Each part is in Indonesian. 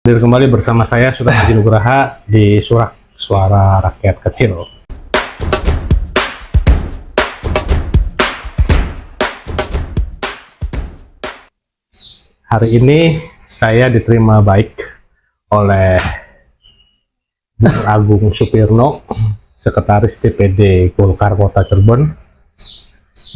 Hadir kembali bersama saya Sultan Haji Nugraha di Suara Rakyat Kecil. Hari ini saya diterima baik oleh Bung Agung Supirno, Sekretaris DPD Golkar Kota Cirebon,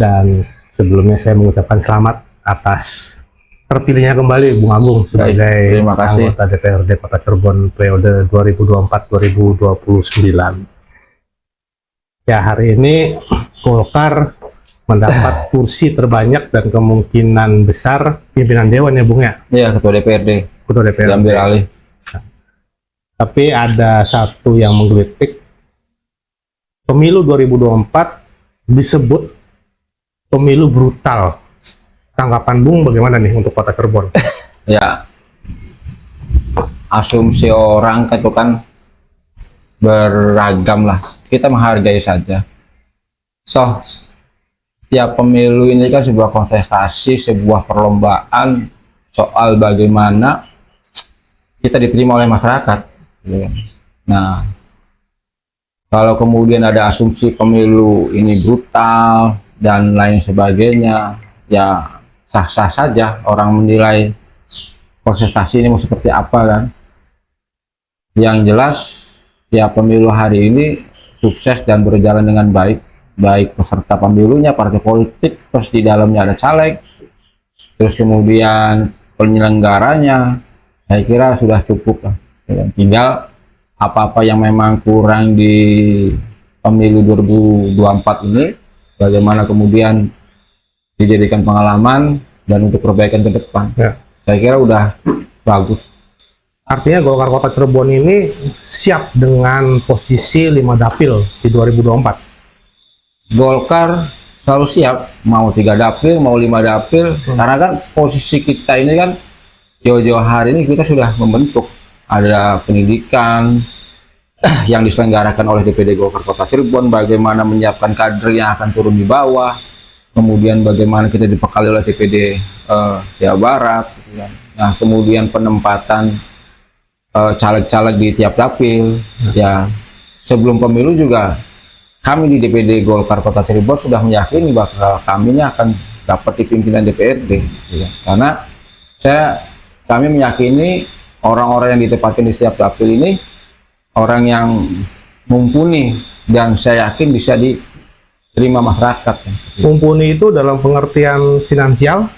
dan sebelumnya saya mengucapkan selamat atas terpilihnya kembali Bung Agung sebagai anggota DPRD Kota Cirebon periode 2024-2029. Ya, hari ini Golkar mendapat kursi terbanyak dan kemungkinan besar pimpinan dewan ya Bung ya? Iya, ketua DPRD. Ketua DPRD. Diambil alih. Tapi ada satu yang menggelitik. Pemilu 2024 disebut pemilu brutal. Tanggapan Bung bagaimana nih untuk Kota Cirebon? Ya, asumsi orang itu kan beragam lah. Kita menghargai saja. Setiap pemilu ini kan sebuah kontestasi, sebuah perlombaan soal bagaimana kita diterima oleh masyarakat. Nah, kalau kemudian ada asumsi pemilu ini brutal dan lain sebagainya, ya sah-sah saja orang menilai kontestasi ini mau seperti apa kan. Yang jelas ya pemilu hari ini sukses dan berjalan dengan baik, baik peserta pemilunya, partai politik, terus di dalamnya ada caleg, terus kemudian penyelenggaranya, saya kira sudah cukup lah. Tinggal apa-apa yang memang kurang di pemilu 2024 ini, bagaimana kemudian dijadikan pengalaman dan untuk perbaikan ke depan. Ya. Saya kira udah bagus. Artinya Golkar Kota Cirebon ini siap dengan posisi 5 dapil di 2024. Golkar selalu siap, mau 3 dapil, mau 5 dapil, karena kan posisi kita ini kan jauh-jauh hari ini kita sudah membentuk. Ada pendidikan yang diselenggarakan oleh DPD Golkar Kota Cirebon, bagaimana menyiapkan kader yang akan turun di bawah, kemudian bagaimana kita dibekali oleh DPD Jawa Barat, nah kemudian penempatan caleg-caleg di tiap dapil. Ya, sebelum pemilu juga kami di DPD Golkar Kota Cirebon sudah meyakini bahwa kami akan dapat di pimpinan DPRD, ya. Karena kami meyakini orang-orang yang ditempatkan di setiap dapil ini orang yang mumpuni dan saya yakin bisa diterima masyarakat. Mumpuni itu dalam pengertian finansial.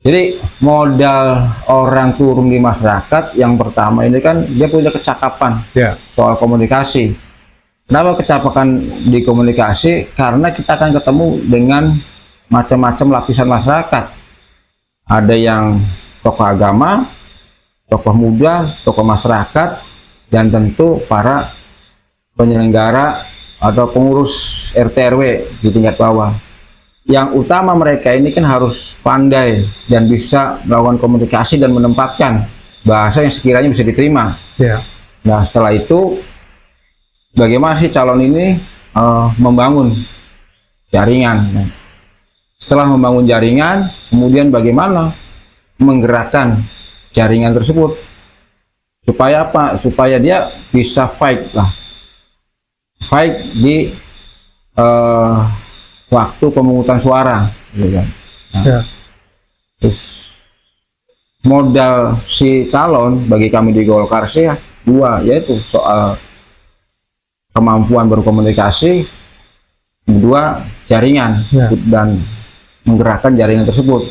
Jadi modal orang turun di masyarakat yang pertama ini kan dia punya kecakapan soal komunikasi. Kenapa kecakapan di komunikasi? Karena kita akan ketemu dengan macam-macam lapisan masyarakat. Ada yang tokoh agama, tokoh muda, tokoh masyarakat, dan tentu para penyelenggara atau pengurus RT RW di tingkat bawah. Yang utama mereka ini kan harus pandai dan bisa melakukan komunikasi dan menempatkan bahasa yang sekiranya bisa diterima. Nah, setelah itu bagaimana sih calon ini membangun jaringan. Nah, setelah membangun jaringan, kemudian bagaimana menggerakkan jaringan tersebut supaya apa? Supaya dia bisa fight di waktu pemungutan suara, gitu kan. Nah, terus modal si calon bagi kami di Golkar sih dua, yaitu soal kemampuan berkomunikasi, kedua jaringan dan menggerakkan jaringan tersebut.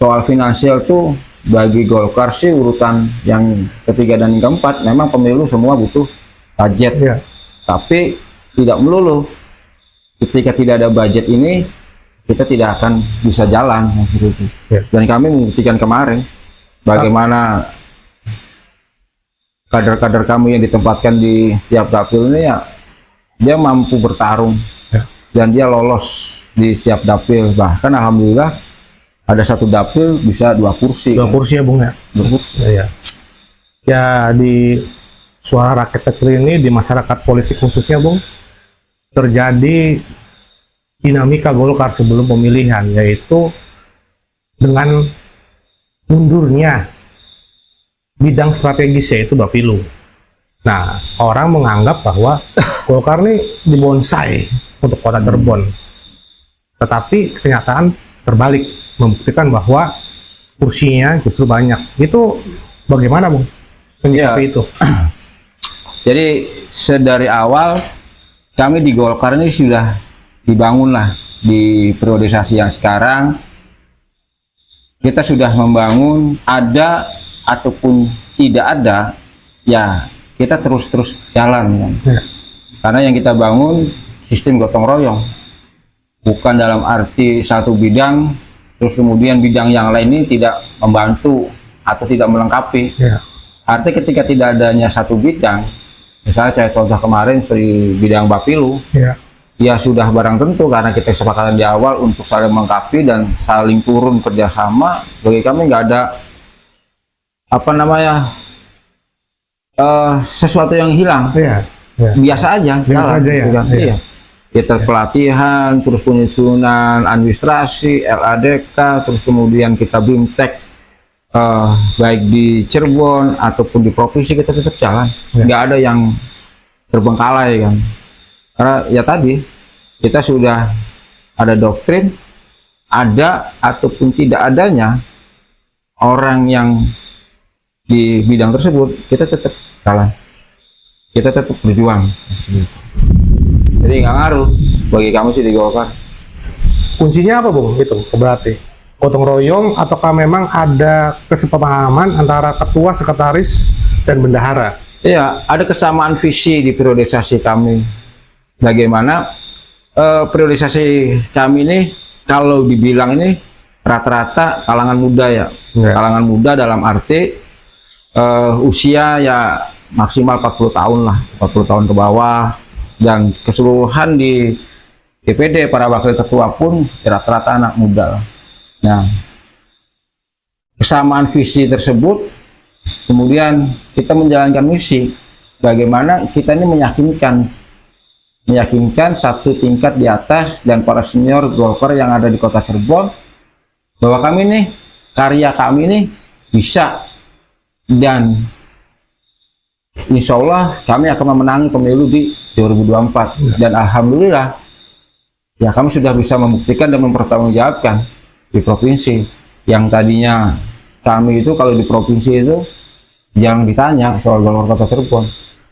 Soal finansial tuh bagi Golkar sih urutan yang ketiga dan yang keempat. Memang pemilu semua butuh budget, tapi tidak melulu. Ketika tidak ada budget ini, kita tidak akan bisa jalan. Dan kami membuktikan kemarin bagaimana kader-kader kami yang ditempatkan di tiap dapil ini ya, dia mampu bertarung dan dia lolos di tiap dapil. Bahkan alhamdulillah ada satu dapil bisa 2 kursi. 2 kursi ya Bung ya? 2 kursi. Ya, di Suara Rakyat Kecil ini, di masyarakat politik khususnya Bung, terjadi dinamika Golkar sebelum pemilihan, yaitu dengan mundurnya bidang strategisnya itu Bapilu. Nah, orang menganggap bahwa Golkar ini dibonsai untuk kota Cirebon. Tetapi kenyataan terbalik, membuktikan bahwa kursinya justru banyak. Itu bagaimana, Bung? Menyikapi itu? Jadi sedari awal kami di Golkar ini sudah dibangun lah di periodisasi yang sekarang. Kita sudah membangun, ada ataupun tidak ada, ya kita terus jalan kan. Ya. Karena yang kita bangun sistem gotong royong, bukan dalam arti satu bidang terus kemudian bidang yang lain ini tidak membantu atau tidak melengkapi. Ya. Artinya ketika tidak adanya satu bidang, misalnya saya contoh kemarin di bidang Bapilu, ya sudah barang tentu karena kita sepakatan di awal untuk saling melengkapi dan saling turun kerjasama. Bagi kami nggak ada sesuatu yang hilang. Biasa aja, Iya. Kita pelatihan, terus penyusunan administrasi, LADK, terus kemudian kita BIMTEK, baik di Cirebon ataupun di provinsi kita tetap jalan. Nggak ada yang terbengkalai kan. Karena ya tadi kita sudah ada doktrin, ada ataupun tidak adanya orang yang di bidang tersebut, kita tetap jalan, kita tetap berjuang. Jadi nggak ngaruh bagi kami sih di Golkar. Kuncinya apa, Bung? Itu berarti gotong royong ataukah memang ada kesepahaman antara ketua, sekretaris, dan bendahara? Iya, ada kesamaan visi di periodisasi kami. Bagaimana periodisasi kami ini, kalau dibilang ini rata-rata kalangan muda ya. Kalangan muda dalam arti usia ya maksimal 40 tahun lah, 40 tahun ke bawah. Dan keseluruhan di DPD para wakil ketua pun rata-rata anak muda. Nah, kesamaan visi tersebut, kemudian kita menjalankan misi. Bagaimana kita ini meyakinkan satu tingkat di atas dan para senior Golkar yang ada di kota Cirebon bahwa kami nih, karya kami ini bisa, dan insya Allah kami akan memenangi pemilu di 2024. Dan alhamdulillah ya kami sudah bisa membuktikan dan mempertanggungjawabkan di provinsi yang tadinya kami itu kalau di provinsi itu jangan ditanya soal Golkar kota Cirebon,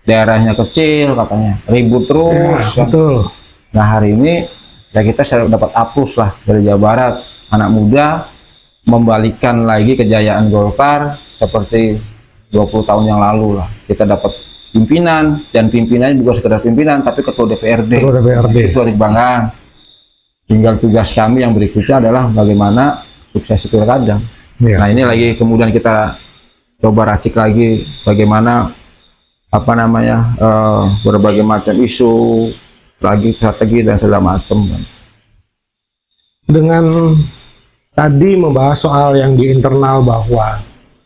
daerahnya kecil katanya, ribut terus ya, betul. Nah hari ini ya kita dapat apus lah dari Jawa Barat, anak muda membalikan lagi kejayaan Golkar seperti 20 tahun yang lalu lah. Kita dapat pimpinan, dan pimpinannya bukan sekedar pimpinan tapi ketua DPRD. Itu suatu kebanggaan. Tinggal tugas kami yang berikutnya adalah bagaimana suksesi pilkada. Nah ini lagi kemudian kita coba racik lagi bagaimana berbagai macam isu, lagi strategi dan segala macam. Dengan tadi membahas soal yang di internal bahwa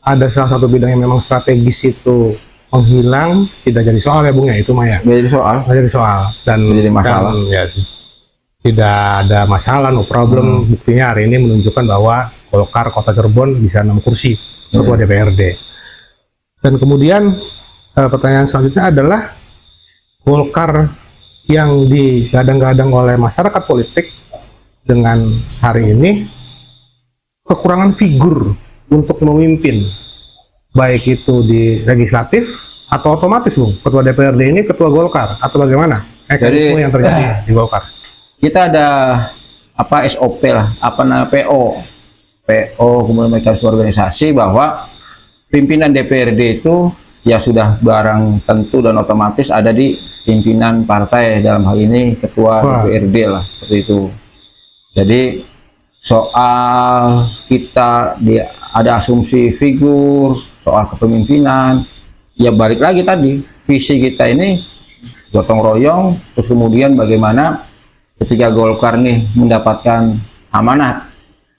ada salah satu bidang yang memang strategis itu menghilang, tidak jadi soal ya Bung ya, itu Maya. Jadi soal. Jadi soal dan jadi masalah. Dan, ya, tidak ada masalah, no problem. Buktinya hari ini menunjukkan bahwa Golkar Kota Cirebon bisa 6 kursi ketua DPRD. Dan kemudian pertanyaan selanjutnya adalah Golkar yang digadang-gadang oleh masyarakat politik dengan hari ini kekurangan figur untuk memimpin, baik itu di legislatif atau otomatis Bung, ketua DPRD ini ketua Golkar atau bagaimana mekanisme yang terjadi di Golkar? Kita ada SOP lah, PO kemudian mekanisme organisasi bahwa pimpinan DPRD itu ya sudah barang tentu dan otomatis ada di pimpinan partai, dalam hal ini ketua DPRD lah, seperti itu. Jadi soal kita ada asumsi figur soal kepemimpinan, ya balik lagi tadi visi kita ini gotong royong, terus kemudian bagaimana ketika Golkar nih mendapatkan amanat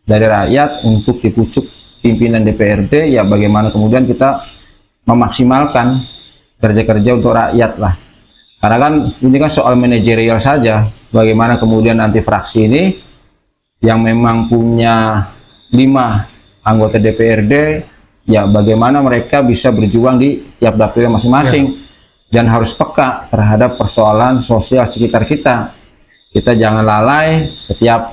dari rakyat untuk dipucuk pimpinan DPRD, ya bagaimana kemudian kita memaksimalkan kerja-kerja untuk rakyat lah. Karena kan ini kan soal manajerial saja, bagaimana kemudian nanti fraksi ini yang memang punya 5 anggota DPRD ya bagaimana mereka bisa berjuang di tiap dapilnya masing-masing, dan harus peka terhadap persoalan sosial sekitar kita. Kita jangan lalai setiap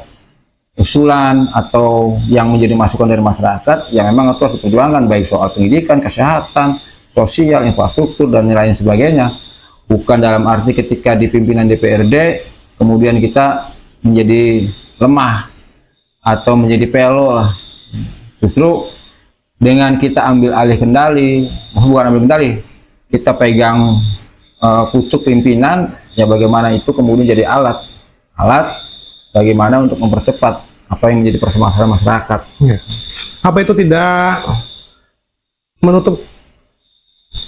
usulan atau yang menjadi masukan dari masyarakat yang memang harus diperjuangkan, baik soal pendidikan, kesehatan, sosial, infrastruktur, dan lain sebagainya. Bukan dalam arti ketika di pimpinan DPRD kemudian kita menjadi lemah atau menjadi pelo lah. Justru dengan kita ambil alih kendali, bukan ambil kendali, kita pegang pucuk pimpinan, ya bagaimana itu kemudian jadi alat bagaimana untuk mempercepat apa yang menjadi permasalahan masyarakat. Ya. Apa itu tidak menutup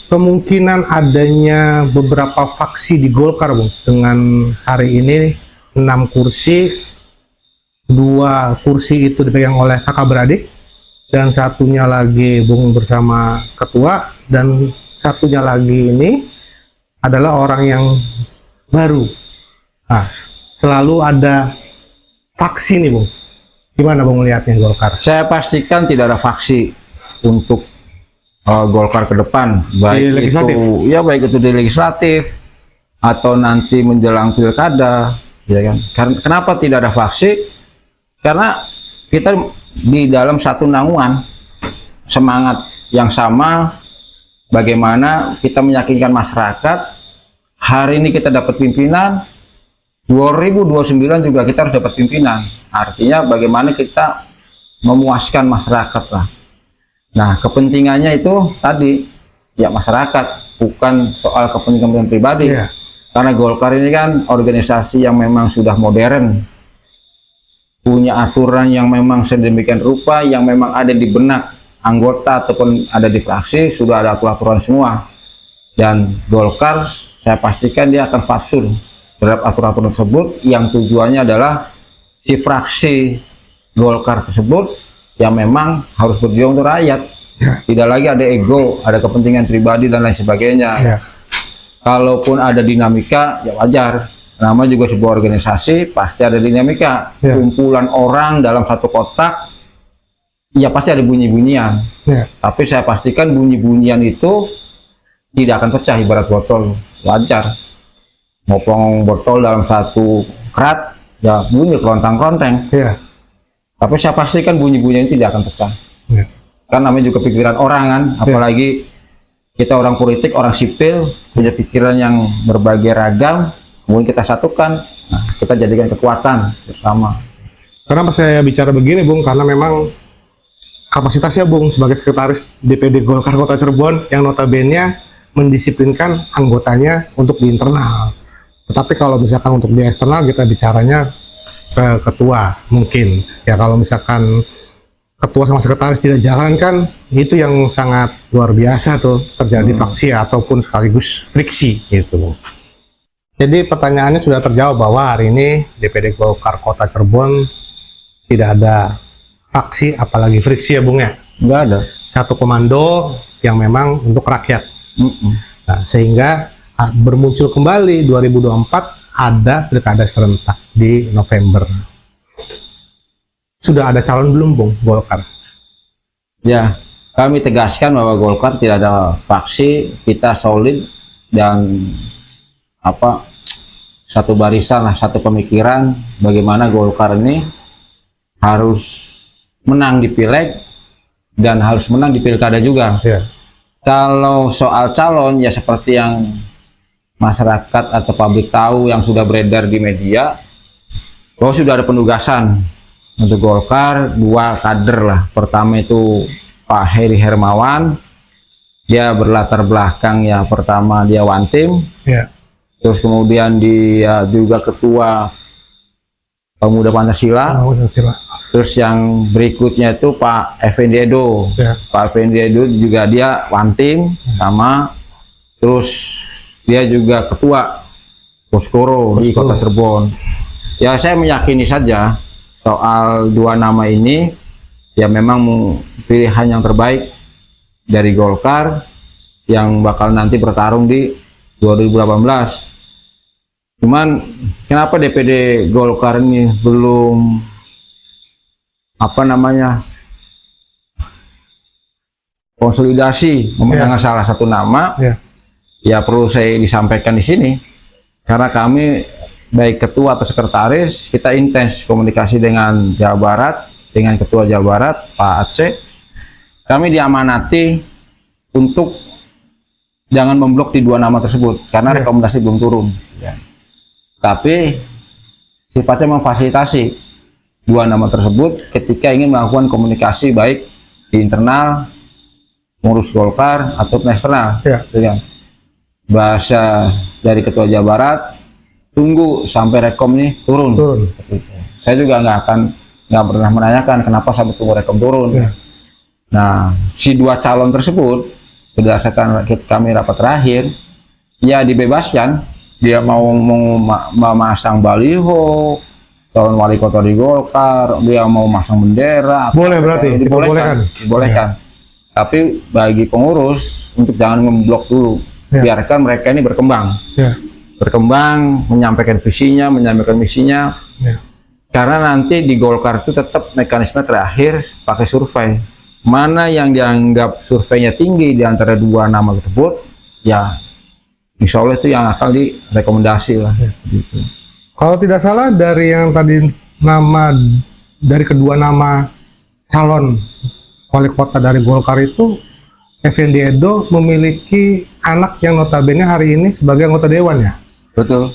kemungkinan adanya beberapa faksi di Golkar, Bung? Dengan hari ini 6 kursi, 2 kursi itu dipegang oleh kakak beradik, dan satunya lagi Bung bersama ketua, dan satunya lagi ini adalah orang yang baru. Nah, selalu ada faksi nih, Bung. Gimana Bung melihatnya Golkar? Saya pastikan tidak ada faksi untuk Golkar ke depan, baik itu di legislatif atau nanti menjelang pilkada, ya kan? Kenapa tidak ada faksi? Karena kita di dalam satu naungan, semangat yang sama, bagaimana kita meyakinkan masyarakat. Hari ini kita dapat pimpinan, 2029 juga kita harus dapat pimpinan. Artinya bagaimana kita memuaskan masyarakat lah. Nah, kepentingannya itu tadi ya masyarakat, bukan soal kepentingan pribadi. Karena Golkar ini kan organisasi yang memang sudah modern, punya aturan yang memang sedemikian rupa, yang memang ada di benak anggota ataupun ada di fraksi, sudah ada aturan semua. Dan Golkar saya pastikan dia akan fatsun terhadap aturan tersebut, yang tujuannya adalah si fraksi Golkar tersebut yang memang harus berjuang untuk rakyat. Tidak lagi ada ego, ada kepentingan pribadi dan lain sebagainya. Kalaupun ada dinamika, ya wajar. Nama juga sebuah organisasi, pasti ada dinamika. Kumpulan orang dalam satu kotak, ya pasti ada bunyi-bunyian. Tapi saya pastikan bunyi-bunyian itu tidak akan pecah ibarat botol. Wajar. Ngopong botol dalam satu kerat, ya bunyi kerontang-keronteng. Tapi saya pastikan bunyi-bunyian tidak akan pecah. Kan namanya juga pikiran orang kan, apalagi kita orang politik, orang sipil, punya pikiran yang berbagai ragam, kemudian kita satukan, nah, kita jadikan kekuatan bersama. Kenapa saya bicara begini, Bung? Karena memang kapasitasnya Bung sebagai sekretaris DPD Golkar Kota Cirebon yang notabene mendisiplinkan anggotanya untuk di internal. Tetapi kalau misalkan untuk di eksternal, kita bicaranya ke ketua mungkin. Ya kalau misalkan ketua sama sekretaris tidak jalan kan, itu yang sangat luar biasa tuh, terjadi faksi ataupun sekaligus friksi gitu. Jadi pertanyaannya sudah terjawab bahwa hari ini DPD Golkar Kota Cirebon tidak ada faksi apalagi friksi ya Bung ya? Nggak ada. Satu komando yang memang untuk rakyat. Nah, sehingga bermuncul kembali 2024 ada pilkada serentak di November. Sudah ada calon belum Bung Golkar? Ya, kami tegaskan bahwa Golkar tidak ada faksi, kita solid dan satu barisan lah, satu pemikiran bagaimana Golkar ini harus menang di pileg dan harus menang di pilkada juga. Kalau soal calon ya seperti yang masyarakat atau publik tahu, yang sudah beredar di media, bahwa sudah ada penugasan untuk Golkar 2 kader lah. Pertama itu Pak Heri Hermawan, dia berlatar belakang ya, pertama dia Wantim, terus kemudian dia juga ketua Pemuda Pancasila. Terus yang berikutnya itu Pak Effendi Edo. Pak Effendi Edo juga dia Wantim sama, terus dia juga ketua Poskoro di Kota Cirebon. Ya saya meyakini saja soal 2 nama ini ya memang pilihan yang terbaik dari Golkar yang bakal nanti bertarung di 2018. Cuman kenapa DPD Golkar ini belum konsolidasi memenangkan salah satu nama, ya perlu saya disampaikan di sini karena kami baik ketua atau sekretaris kita intens komunikasi dengan Jawa Barat, dengan ketua Jawa Barat Pak Aceh. Kami diamanati untuk jangan memblok di 2 nama tersebut karena rekomendasi belum turun, tapi sifatnya memfasilitasi 2 nama tersebut ketika ingin melakukan komunikasi baik di internal ngurus Golkar atau eksternal. Bahasa dari ketua Jawa Barat, tunggu sampai rekom nih turun. Saya juga nggak pernah menanyakan kenapa sampai tunggu rekom turun. Nah, si 2 calon tersebut berdasarkan kami rapat terakhir, ya dibebaskan. Dia mau memasang baliho calon wali kota di Golkar, dia mau masang bendera, boleh berarti dibolehkan. Tapi bagi pengurus untuk jangan memblok dulu, biarkan mereka ini berkembang, berkembang, menyampaikan visinya, menyampaikan misinya. Karena nanti di Golkar itu tetap mekanisme terakhir pakai survei. Mana yang dianggap surveinya tinggi di antara 2 nama tersebut, ya insya Allah itu yang akan direkomendasi lah. Gitu. Kalau tidak salah dari yang tadi dari kedua nama calon wali kota dari Golkar itu, Effendi Edo memiliki anak yang notabene hari ini sebagai anggota dewan ya. Betul.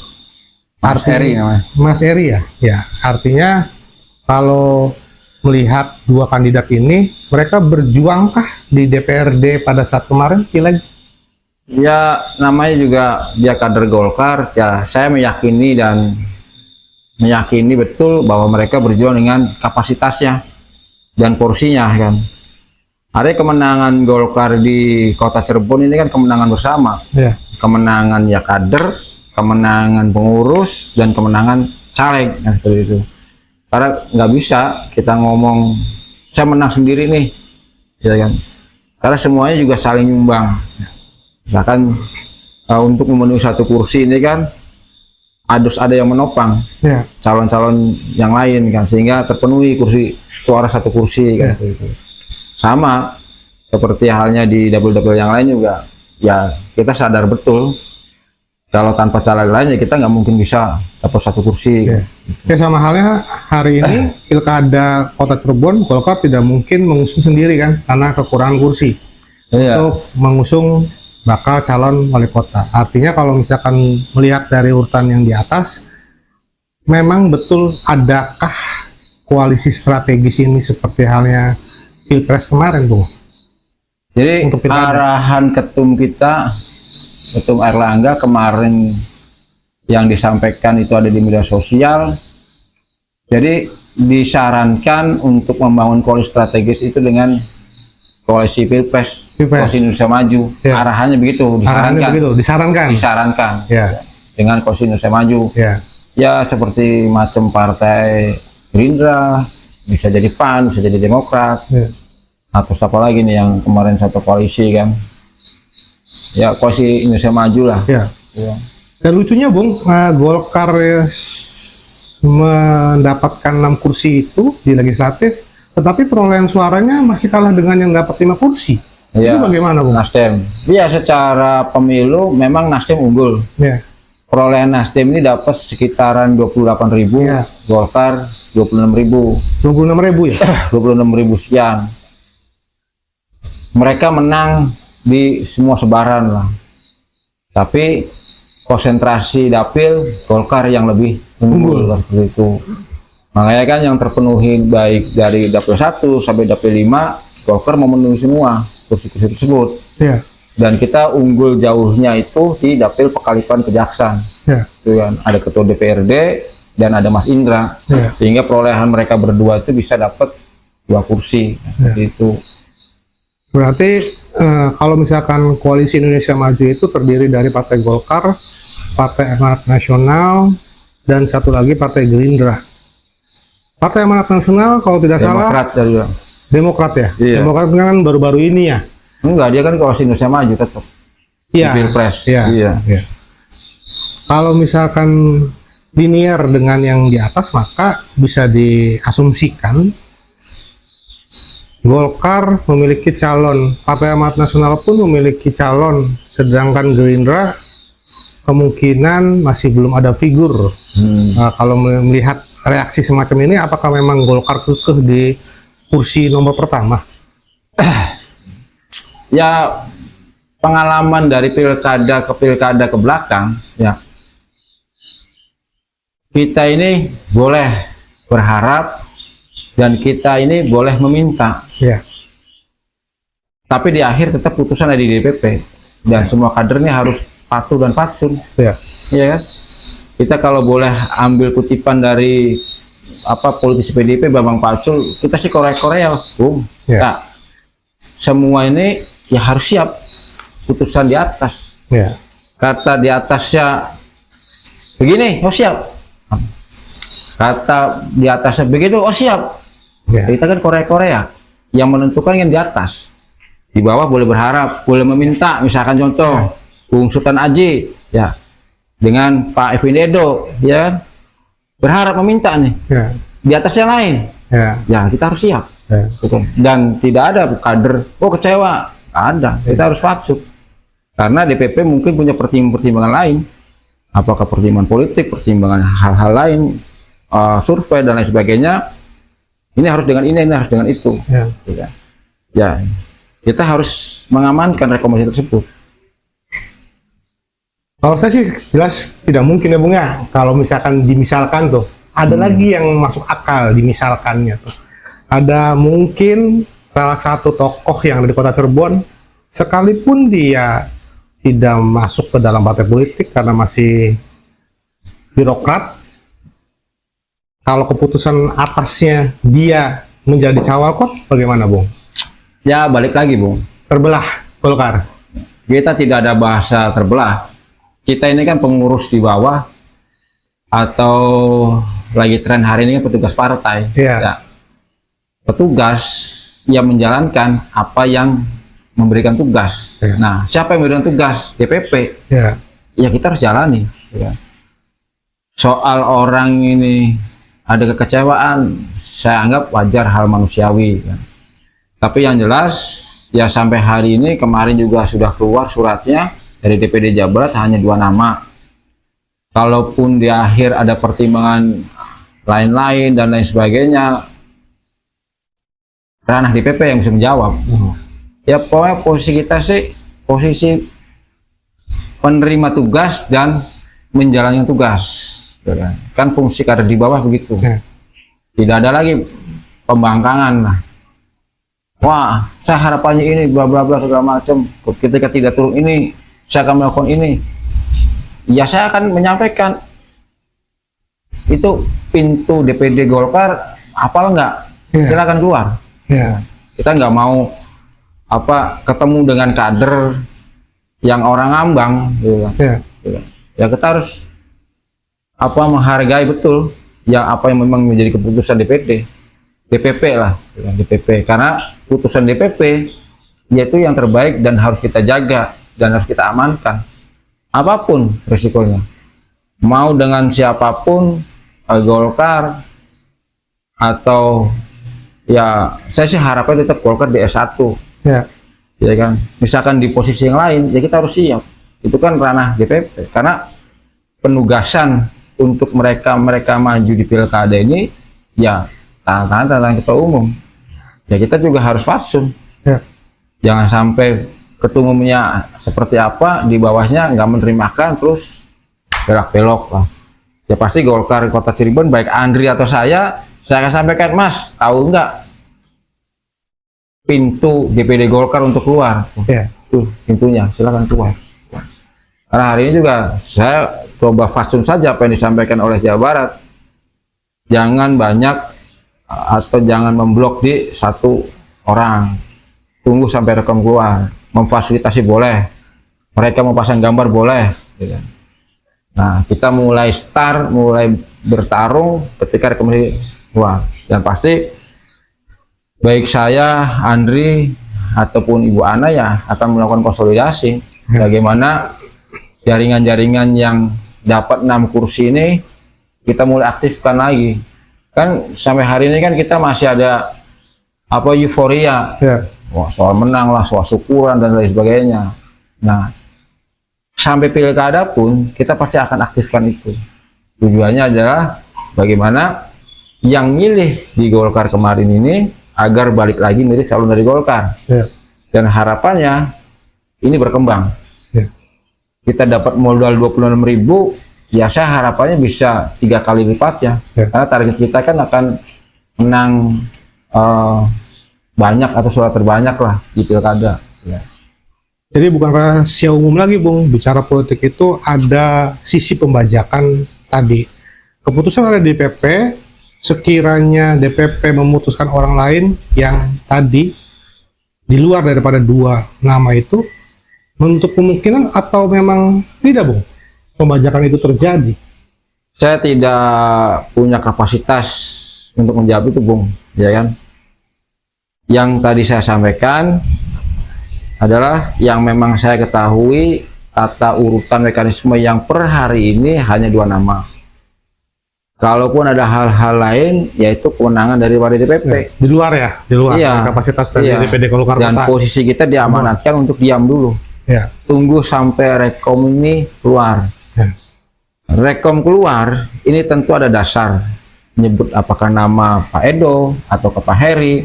Mas Eri namanya. Mas Eri ya. Ya, artinya kalau melihat 2 kandidat ini, mereka berjuangkah di DPRD pada saat kemarin pileg? Ya, namanya juga dia kader Golkar. Ya, saya meyakini betul bahwa mereka berjuang dengan kapasitasnya dan porsinya kan. Ada kemenangan Golkar di Kota Cirebon ini kan kemenangan bersama. Kemenangan ya kader, kemenangan pengurus, dan kemenangan caleg kan, seperti itu. Karena nggak bisa kita ngomong saya menang sendiri nih, ya kan? Karena semuanya juga saling nyumbang. Bahkan untuk memenuhi 1 kursi ini kan harus ada yang menopang calon-calon yang lain kan, sehingga terpenuhi suara 1 kursi kan. Sama seperti halnya di dapil-dapil yang lain juga, ya kita sadar betul kalau tanpa caleg lain ya kita nggak mungkin bisa dapat 1 kursi. Ya sama halnya hari ini pilkada Kota Cirebon, Golkar tidak mungkin mengusung sendiri kan karena kekurangan kursi untuk mengusung bakal calon wali kota. Artinya kalau misalkan melihat dari urutan yang di atas, memang betul adakah koalisi strategis ini seperti halnya Pilpres kemarin, Bung? Jadi arahan ketum kita, Ketum Erlangga kemarin yang disampaikan itu ada di media sosial. Jadi disarankan untuk membangun koalisi strategis itu dengan koalisi Pilpres. Koalisi Indonesia Maju. Arahannya begitu, disarankan. Dengan koalisi Indonesia Maju. Ya seperti macam partai Gerindra, bisa jadi PAN, bisa jadi Demokrat, atau siapa lagi nih yang kemarin satu koalisi kan. Ya koalisi Indonesia Maju lah. Dan lucunya Bung, Golkar mendapatkan 6 kursi itu di legislatif, tetapi perolehan suaranya masih kalah dengan yang dapat 5 kursi. Itu bagaimana Bung? Nasdem. Iya, secara pemilu memang Nasdem unggul. Perolehan Nasdem ini dapat sekitaran 28.000, Golkar 26.000. 26.000 ya? 26.000 sekian. Mereka menang di semua sebaran lah. Tapi konsentrasi dapil Golkar yang lebih unggul seperti itu. Makanya kan yang terpenuhi baik dari dapil 1 sampai dapil 5, Golkar memenuhi semua kursi-kursi tersebut. Dan kita unggul jauhnya itu di dapil Pekalipan Kejaksan. Itu kan ada ketua DPRD dan ada Mas Indra. Sehingga perolehan mereka berdua itu bisa dapat 2 kursi seperti itu. Berarti kalau misalkan koalisi Indonesia Maju itu terdiri dari Partai Golkar, Partai Amanat Nasional, dan satu lagi Partai Gerindra. Partai Amanat Nasional kalau tidak Demokrat salah Demokrat ya? Demokrat kan baru-baru ini ya? Enggak, dia kan koalisi Indonesia Maju tetap di Pilpres. Kalau misalkan linear dengan yang di atas, maka bisa diasumsikan Golkar memiliki calon, Partai Amanat Nasional pun memiliki calon, sedangkan Gerindra kemungkinan masih belum ada figur. Kalau melihat reaksi semacam ini, apakah memang Golkar kekeh di kursi nomor pertama? Ya, pengalaman dari pilkada ke belakang, ya kita ini boleh berharap dan kita ini boleh meminta, Ya. tapi di akhir tetap putusan ada di DPP dan semua kadernya harus patuh dan patsun. Ya. Iya kan? Kita kalau boleh ambil kutipan dari politisi PDIP Bambang Pacul, kita sih Korea-Korea, Ya. Nah, semua ini ya harus siap putusan di atas. Ya. Kata di atasnya begini, oh siap. Kata di atasnya begitu, oh siap. Ya. Kita kan Korea-Korea, yang menentukan yang di atas. Di bawah boleh berharap, boleh meminta. Misalkan contoh, Bung Sultan Aji, ya, dengan Pak Effendi Edo, ya, berharap meminta nih. Ya. Di atas yang lain, ya kita harus siap. Ya. Dan tidak ada kader, oh kecewa, nggak ada. Kita harus patsuh. Karena DPP mungkin punya pertimbangan lain. Apakah pertimbangan politik, pertimbangan hal-hal lain, survei dan lain sebagainya. Ini harus dengan ini harus dengan itu. Ya. Ya, kita harus mengamankan rekomendasi tersebut. Kalau saya sih jelas tidak mungkin ya Bung ya. Kalau dimisalkan tuh, ada lagi yang masuk akal dimisalkannya tuh. Ada mungkin salah satu tokoh yang ada di kota Cirebon, sekalipun dia tidak masuk ke dalam partai politik karena masih birokrat, kalau keputusan atasnya dia menjadi cawalkot, bagaimana Bung? Ya balik lagi Bung, Terbelah Golkar. kita tidak ada bahasa terbelah. Kita ini kan pengurus di bawah, atau lagi tren hari ini kan petugas partai. Ya. Petugas yang menjalankan apa yang memberikan tugas. Ya. Nah, siapa yang memberikan tugas? DPP. Ya. Ya kita harus jalani. Ya. Soal orang ini ada kekecewaan, saya anggap wajar, hal manusiawi. Ya. Tapi yang jelas, ya sampai hari ini, kemarin juga sudah keluar suratnya dari DPD Jawa Barat hanya 2 nama. Kalaupun di akhir ada pertimbangan lain-lain dan lain sebagainya, ranah DPP yang bisa menjawab. Ya pokoknya posisi kita sih posisi penerima tugas dan menjalankan tugas. Kan fungsi kader di bawah begitu. Tidak ada lagi pembangkangan. Wah, saya harapannya ini bla bla bla segala macam. Ketika tidak turun ini, saya akan melakukan ini. Ya saya akan menyampaikan itu pintu DPD Golkar apal nggak? Silakan keluar. Kita nggak mau ketemu dengan kader yang orang ngambang, gitu. Ya kita harus menghargai betul yang apa yang memang menjadi keputusan DPP lah, DPP. Karena putusan DPP yaitu yang terbaik dan harus kita jaga dan harus kita amankan. Apapun resikonya, mau dengan siapapun, Golkar atau ya saya sih harapnya tetap Golkar di S1. Ya kan, misalkan di posisi yang lain ya kita harus siap. Itu kan ranah DPP, karena penugasan untuk mereka maju di pilkada ini ya tantangan ketua umum. Ya kita juga harus patsun. Jangan sampai ketua umumnya seperti apa, di bawahnya nggak menerimakan terus belok-belok lah. Ya pasti Golkar Kota Cirebon, baik Andri atau saya akan sampaikan, Mas, tahu nggak pintu DPD Golkar untuk keluar? Tuh pintunya, silakan keluar. Karena hari ini juga saya coba fatsun saja apa yang disampaikan oleh Jawa Barat. Jangan banyak atau jangan memblok di satu orang. Tunggu sampai rekam keluar. Memfasilitasi boleh, mereka mau pasang gambar boleh. Nah, kita mulai bertarung ketika rekomendasi keluar. Dan pasti baik saya, Andri ataupun Ibu Ana ya akan melakukan konsolidasi. Bagaimana jaringan-jaringan yang dapat 6 kursi ini kita mulai aktifkan lagi. Kan sampai hari ini kan kita masih ada apa euforia, wah, soal menang lah, soal syukuran dan lain sebagainya. Nah, sampai pilkada pun kita pasti akan aktifkan itu. Tujuannya adalah bagaimana yang milih di Golkar kemarin ini agar balik lagi milih calon dari Golkar. Dan harapannya ini berkembang. Kita dapat modal 26.000, ya saya harapannya bisa 3 kali lipat ya. Karena target kita kan akan menang banyak atau suara terbanyak lah di pilkada. Ya. Jadi bukan rahasia umum lagi, Bung. Bicara politik itu ada sisi pembajakan tadi. Keputusan ada di DPP, sekiranya DPP memutuskan orang lain yang tadi di luar daripada 2 nama itu, menutup kemungkinan atau memang tidak, Bung, pembajakan itu terjadi? Saya tidak punya kapasitas untuk menjawab itu, Bung. Ya kan? Yang tadi saya sampaikan adalah yang memang saya ketahui tata urutan mekanisme yang per hari ini hanya 2 nama. Kalaupun ada hal-hal lain, yaitu kewenangan dari DPP. Di luar ya, di luar kapasitas dari DPD Golkar. Dan posisi kita diamanatkan untuk diam dulu. Tunggu sampai rekom ini keluar. Rekom keluar, ini tentu ada dasar menyebut apakah nama Pak Edo atau ke Pak Heri.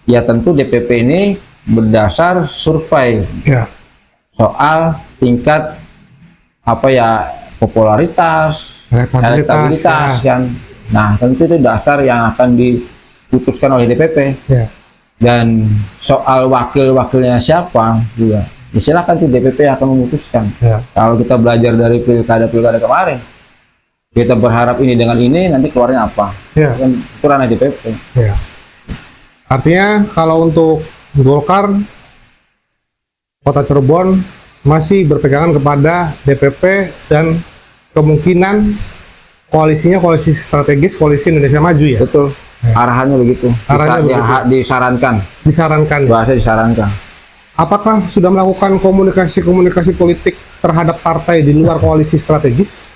Ya tentu DPP ini berdasar survei soal tingkat apa ya, popularitas, elektabilitas kan. Nah tentu itu dasar yang akan diputuskan oleh DPP. Dan soal wakil-wakilnya siapa juga, ya silakan tuh DPP akan memutuskan. Kalau kita belajar dari pilkada kemarin, kita berharap ini dengan ini nanti keluarnya apa, kan itu ranah DPP. Artinya kalau untuk Golkar Kota Cirebon masih berpegangan kepada DPP dan kemungkinan koalisinya koalisi strategis, koalisi Indonesia Maju ya. Betul. Arahannya begitu. Disarankan. Bahasa disarankan. Apakah sudah melakukan komunikasi politik terhadap partai di luar koalisi strategis?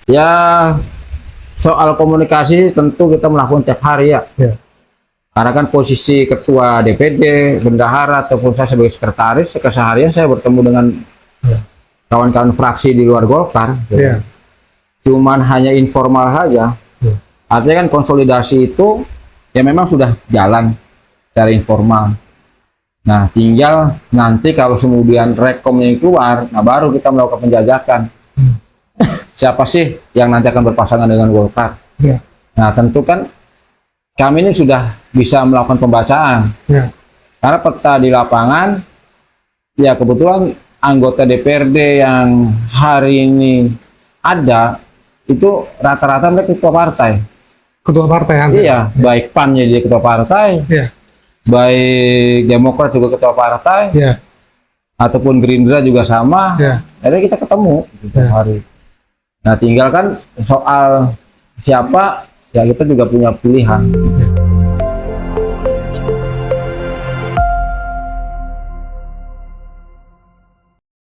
Ya, soal komunikasi tentu kita melakukan tiap hari ya. Karena kan posisi ketua DPD, bendahara, ataupun saya sebagai sekretaris, keseharian saya bertemu dengan kawan-kawan fraksi di luar Golkar. Cuman hanya informal saja. Artinya kan konsolidasi itu ya memang sudah jalan secara informal. Nah, tinggal nanti kalau kemudian rekomnya keluar, nah baru kita melakukan penjajakan. Siapa sih yang nanti akan berpasangan dengan Golkar? Nah, tentu kan kami ini sudah bisa melakukan pembacaan. Karena peta di lapangan, ya kebetulan anggota DPRD yang hari ini ada, itu rata-rata mereka ketua partai. Ketua partai? Iya, baik PAN jadi ketua partai, baik Demokrat juga ketua partai, ataupun Gerindra juga sama. Jadi kita ketemu hari. Nah, tinggal kan soal siapa, ya kita juga punya pilihan.